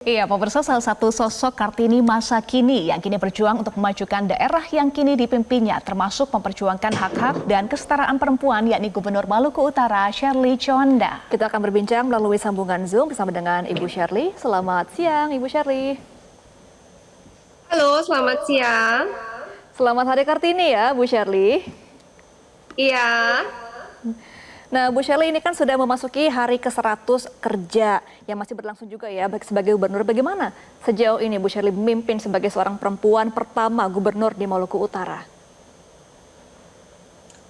Iya, pemirsa, salah satu sosok Kartini masa kini yang kini berjuang untuk memajukan daerah yang kini dipimpinnya, termasuk memperjuangkan hak-hak dan kesetaraan perempuan, yakni Gubernur Maluku Utara, Shirley Conda. Kita akan berbincang melalui sambungan Zoom bersama dengan Ibu Shirley. Selamat siang, Ibu Shirley. Halo, selamat siang. Selamat Hari Kartini ya, Bu Shirley. Iya. Nah, Bu Shirley, ini kan sudah memasuki hari ke-100 kerja yang masih berlangsung juga ya sebagai gubernur. Bagaimana sejauh ini Bu Shirley memimpin sebagai seorang perempuan pertama gubernur di Maluku Utara?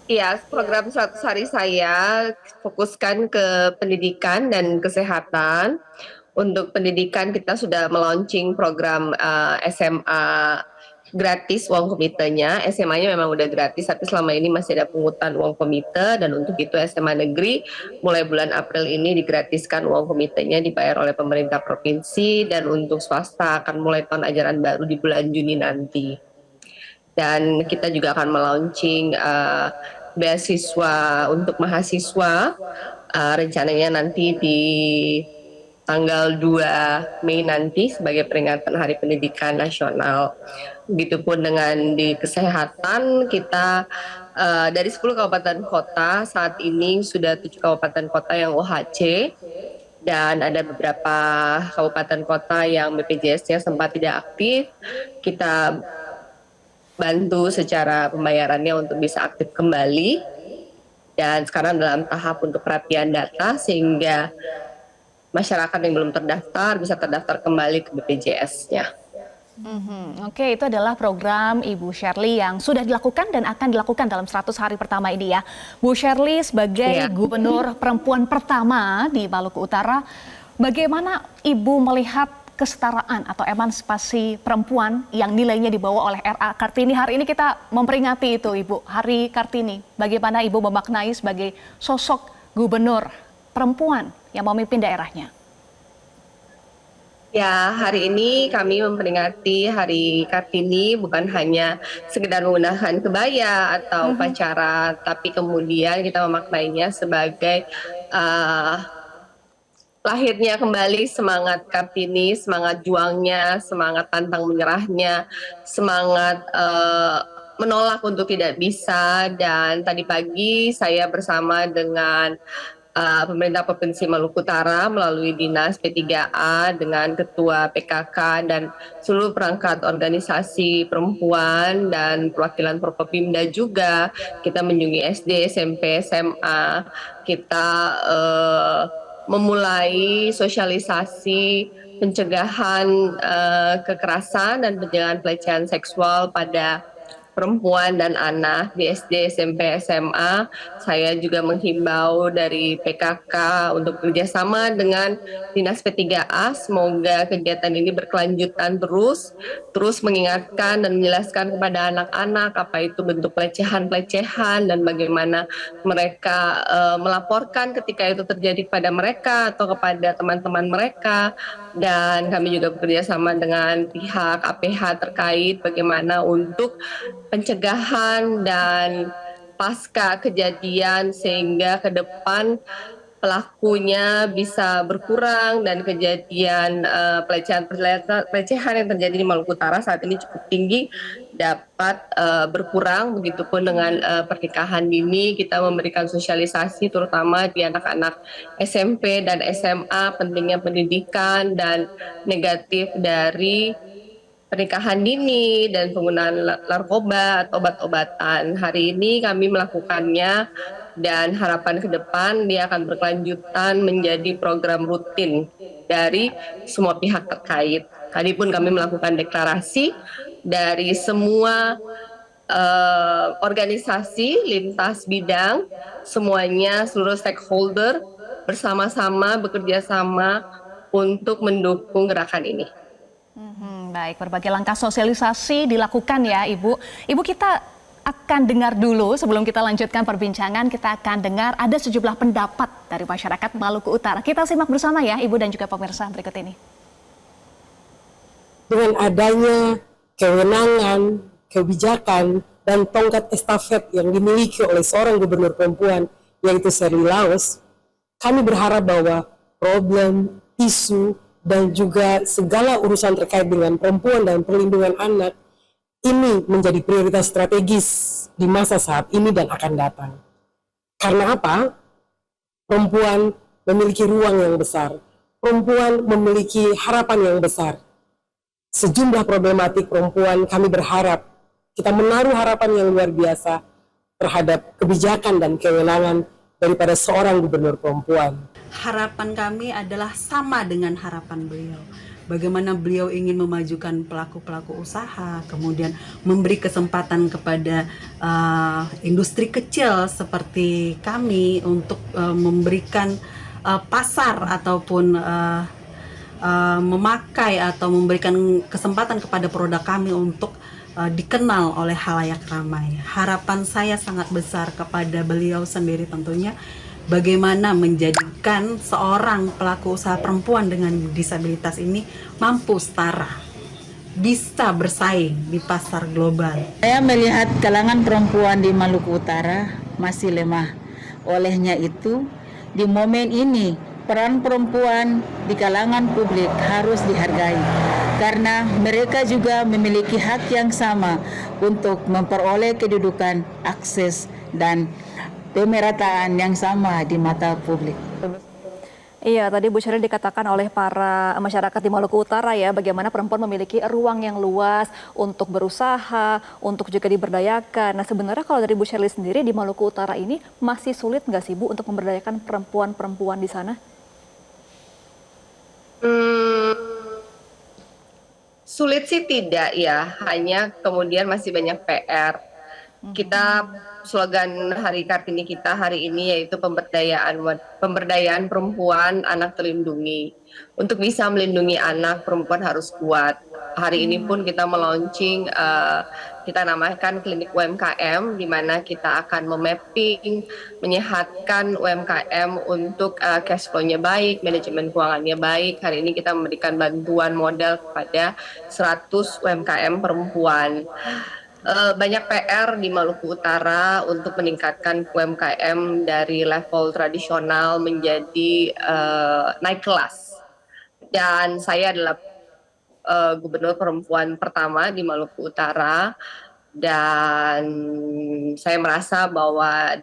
Iya, program 100 hari saya fokuskan ke pendidikan dan kesehatan. Untuk pendidikan kita sudah meluncing program SMA gratis uang komitenya. SMA-nya memang udah gratis, tapi selama ini masih ada pungutan uang komite, dan untuk itu SMA negeri mulai bulan April ini digratiskan uang komitenya, dibayar oleh pemerintah provinsi, dan untuk swasta akan mulai tahun ajaran baru di bulan Juni nanti. Dan kita juga akan melaunching beasiswa untuk mahasiswa, rencananya nanti di tanggal 2 Mei nanti sebagai peringatan Hari Pendidikan Nasional. Begitupun dengan di kesehatan, kita dari 10 kabupaten kota saat ini sudah 7 kabupaten kota yang OHC, dan ada beberapa kabupaten kota yang BPJS-nya sempat tidak aktif. Kita bantu secara pembayarannya untuk bisa aktif kembali, dan sekarang dalam tahap untuk perapian data sehingga masyarakat yang belum terdaftar bisa terdaftar kembali ke BPJS-nya. Oke, itu adalah program Ibu Shirley yang sudah dilakukan dan akan dilakukan dalam 100 hari pertama ini ya. Bu Shirley sebagai gubernur perempuan pertama di Maluku Utara, bagaimana Ibu melihat kesetaraan atau emansipasi perempuan yang nilainya dibawa oleh RA Kartini? Hari ini kita memperingati itu, Ibu, Hari Kartini. Bagaimana Ibu memaknai sebagai sosok gubernur perempuan yang memimpin daerahnya? Ya, hari ini kami memperingati Hari Kartini bukan hanya sekedar menggunakan kebaya atau upacara, tapi kemudian kita memaknainya sebagai lahirnya kembali semangat Kartini, semangat juangnya, semangat pantang menyerahnya, semangat menolak untuk tidak bisa. Dan tadi pagi saya bersama dengan pemerintah Provinsi Maluku Utara melalui Dinas P3A dengan Ketua PKK dan seluruh perangkat organisasi perempuan dan perwakilan Forkopimda juga. Kita mengunjungi SD, SMP, SMA. Kita memulai sosialisasi pencegahan kekerasan dan pencegahan pelecehan seksual pada perempuan dan anak di SD, SMP, SMA. Saya juga menghimbau dari PKK untuk kerjasama dengan Dinas P3A. Semoga kegiatan ini berkelanjutan terus mengingatkan dan menjelaskan kepada anak-anak apa itu bentuk pelecehan dan bagaimana mereka melaporkan ketika itu terjadi kepada mereka atau kepada teman-teman mereka. Dan kami juga bekerja sama dengan pihak APH terkait bagaimana untuk pencegahan dan pasca kejadian sehingga ke depan pelakunya bisa berkurang dan kejadian pelecehan yang terjadi di Maluku Utara saat ini cukup tinggi dapat berkurang. Begitupun dengan pernikahan dini, kita memberikan sosialisasi terutama di anak-anak SMP dan SMA pentingnya pendidikan dan negatif dari pernikahan dini dan penggunaan narkoba atau obat-obatan. Hari ini kami melakukannya dan harapan ke depan dia akan berkelanjutan menjadi program rutin dari semua pihak terkait. Tadi pun kami melakukan deklarasi dari semua organisasi lintas bidang, semuanya seluruh stakeholder bersama-sama bekerja sama untuk mendukung gerakan ini. Baik, berbagai langkah sosialisasi dilakukan ya Ibu. Ibu, kita akan dengar dulu sebelum kita lanjutkan perbincangan, kita akan dengar ada sejumlah pendapat dari masyarakat Maluku Utara. Kita simak bersama ya Ibu dan juga pemirsa berikut ini. Dengan adanya kewenangan, kebijakan, dan tongkat estafet yang dimiliki oleh seorang gubernur perempuan, yaitu Shirley Laos, kami berharap bahwa problem, isu, dan juga segala urusan terkait dengan perempuan dan perlindungan anak ini menjadi prioritas strategis di masa saat ini dan akan datang. Karena apa? Perempuan memiliki ruang yang besar. Perempuan memiliki harapan yang besar. Sejumlah problematik perempuan, kami berharap kita menaruh harapan yang luar biasa terhadap kebijakan dan kewenangan daripada seorang gubernur perempuan. Harapan kami adalah sama dengan harapan beliau. Bagaimana beliau ingin memajukan pelaku-pelaku usaha, kemudian memberi kesempatan kepada industri kecil seperti kami untuk memberikan pasar ataupun memakai atau memberikan kesempatan kepada produk kami untuk dikenal oleh halayak ramai. Harapan saya sangat besar kepada beliau sendiri tentunya, bagaimana menjadikan seorang pelaku usaha perempuan dengan disabilitas ini mampu setara, bisa bersaing di pasar global. Saya melihat kalangan perempuan di Maluku Utara masih lemah. Olehnya itu, di momen ini, peran perempuan di kalangan publik harus dihargai. Karena mereka juga memiliki hak yang sama untuk memperoleh kedudukan, akses, dan pemerataan yang sama di mata publik. Iya, tadi Bu Sherly dikatakan oleh para masyarakat di Maluku Utara ya, bagaimana perempuan memiliki ruang yang luas untuk berusaha, untuk juga diberdayakan. Nah sebenarnya kalau dari Bu Sherly sendiri di Maluku Utara ini masih sulit nggak sih Bu untuk memberdayakan perempuan-perempuan di sana? Sulit sih tidak ya, hanya kemudian masih banyak PR. Kita slogan Hari Kartini kita hari ini yaitu pemberdayaan perempuan, anak terlindungi. Untuk bisa melindungi anak, perempuan harus kuat. Hari ini pun kita melaunching, kita namakan klinik UMKM, di mana kita akan memapping, menyehatkan UMKM untuk cash flow-nya baik, manajemen keuangannya baik. Hari ini kita memberikan bantuan modal kepada 100 UMKM perempuan. Banyak PR di Maluku Utara untuk meningkatkan UMKM dari level tradisional menjadi naik kelas. Dan saya adalah gubernur perempuan pertama di Maluku Utara, dan saya merasa bahwa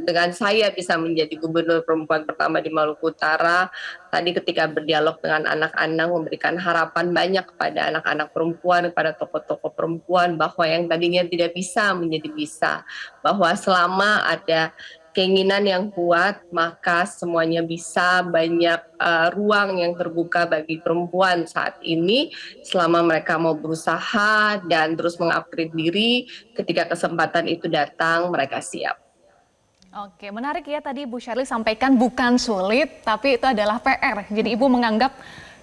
dengan saya bisa menjadi gubernur perempuan pertama di Maluku Utara, tadi ketika berdialog dengan anak-anak memberikan harapan banyak kepada anak-anak perempuan, kepada tokoh-tokoh perempuan, bahwa yang tadinya tidak bisa menjadi bisa, bahwa selama ada keinginan yang kuat, maka semuanya bisa. Banyak ruang yang terbuka bagi perempuan saat ini, selama mereka mau berusaha dan terus mengupgrade diri. Ketika kesempatan itu datang, mereka siap. Oke, menarik ya tadi Bu Sherly sampaikan bukan sulit, tapi itu adalah PR. Jadi Ibu menganggap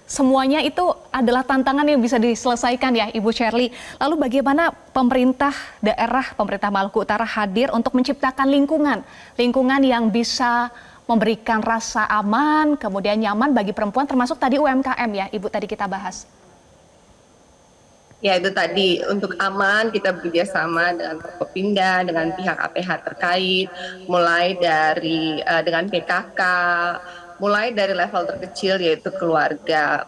semuanya itu adalah tantangan yang bisa diselesaikan ya Ibu Sherly. Lalu bagaimana pemerintah daerah, pemerintah Maluku Utara hadir untuk menciptakan lingkungan yang bisa memberikan rasa aman, kemudian nyaman bagi perempuan, termasuk tadi UMKM ya Ibu tadi kita bahas. Ya itu tadi, untuk aman kita bekerja sama dengan Forkopimda, dengan pihak APH terkait, mulai dari dengan PKK, mulai dari level terkecil yaitu keluarga.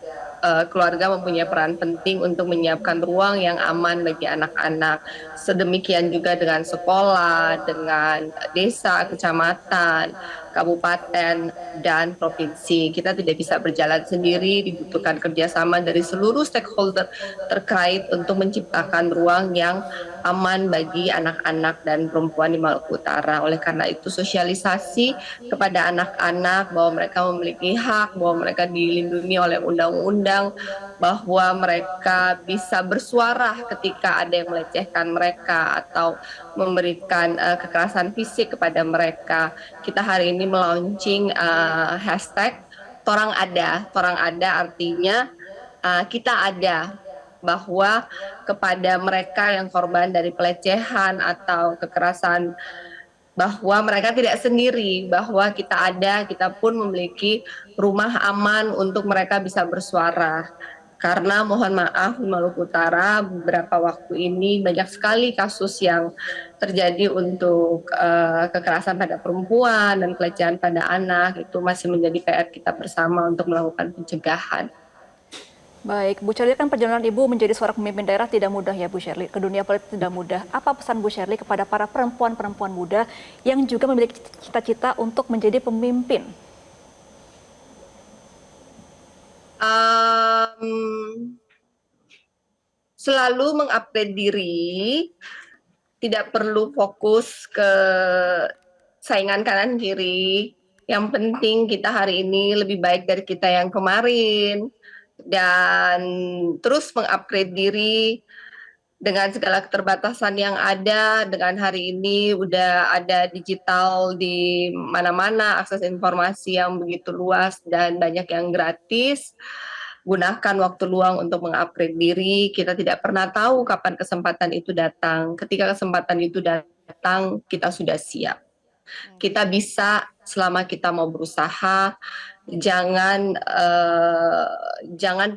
Keluarga mempunyai peran penting untuk menyiapkan ruang yang aman bagi anak-anak. Sedemikian juga dengan sekolah, dengan desa, kecamatan, kabupaten, dan provinsi. Kita tidak bisa berjalan sendiri, dibutuhkan kerjasama dari seluruh stakeholder terkait untuk menciptakan ruang yang aman bagi anak-anak dan perempuan di Maluku Utara. Oleh karena itu sosialisasi kepada anak-anak bahwa mereka memiliki hak, bahwa mereka dilindungi oleh undang-undang, bahwa mereka bisa bersuara ketika ada yang melecehkan mereka atau memberikan kekerasan fisik kepada mereka. Kita hari ini melaunching hashtag Torang Ada artinya kita ada, bahwa kepada mereka yang korban dari pelecehan atau kekerasan, bahwa mereka tidak sendiri, bahwa kita ada, kita pun memiliki rumah aman untuk mereka bisa bersuara. Karena mohon maaf di Maluku Utara beberapa waktu ini banyak sekali kasus yang terjadi untuk kekerasan pada perempuan dan pelecehan pada anak. Itu masih menjadi PR kita bersama untuk melakukan pencegahan. Baik, Bu Shirley, kan perjalanan Ibu menjadi seorang pemimpin daerah tidak mudah ya Bu Shirley, ke dunia politik tidak mudah. Apa pesan Bu Shirley kepada para perempuan-perempuan muda yang juga memiliki cita-cita untuk menjadi pemimpin? Selalu mengupgrade diri, tidak perlu fokus ke saingan kanan kiri. Yang penting kita hari ini lebih baik dari kita yang kemarin, dan terus mengupgrade diri dengan segala keterbatasan yang ada. Dengan hari ini udah ada digital di mana-mana, akses informasi yang begitu luas dan banyak yang gratis. Gunakan waktu luang untuk mengupgrade diri. Kita tidak pernah tahu kapan kesempatan itu datang. Ketika kesempatan itu datang, kita sudah siap. Kita bisa selama kita mau berusaha. Jangan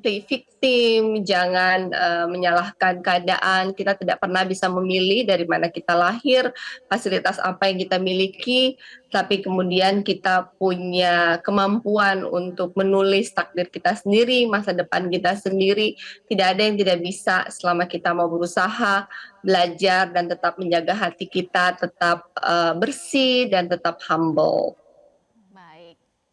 play victim, jangan menyalahkan keadaan. Kita tidak pernah bisa memilih dari mana kita lahir, fasilitas apa yang kita miliki, tapi kemudian kita punya kemampuan untuk menulis takdir kita sendiri, masa depan kita sendiri. Tidak ada yang tidak bisa selama kita mau berusaha, belajar, dan tetap menjaga hati kita tetap bersih dan tetap humble.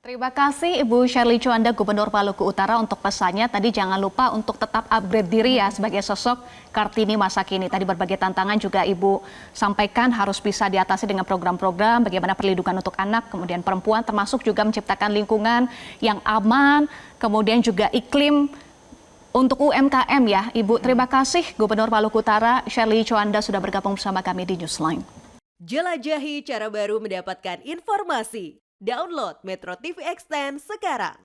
Terima kasih Ibu Shirley Juanda, Gubernur Maluku Utara, untuk pesannya. Tadi jangan lupa untuk tetap upgrade diri ya sebagai sosok Kartini masa kini. Tadi berbagai tantangan juga Ibu sampaikan harus bisa diatasi dengan program-program bagaimana perlindungan untuk anak, kemudian perempuan, termasuk juga menciptakan lingkungan yang aman, kemudian juga iklim untuk UMKM ya. Ibu, terima kasih Gubernur Maluku Utara Shirley Juanda sudah bergabung bersama kami di Newsline. Jelajahi cara baru mendapatkan informasi. Download Metro TV Extend sekarang.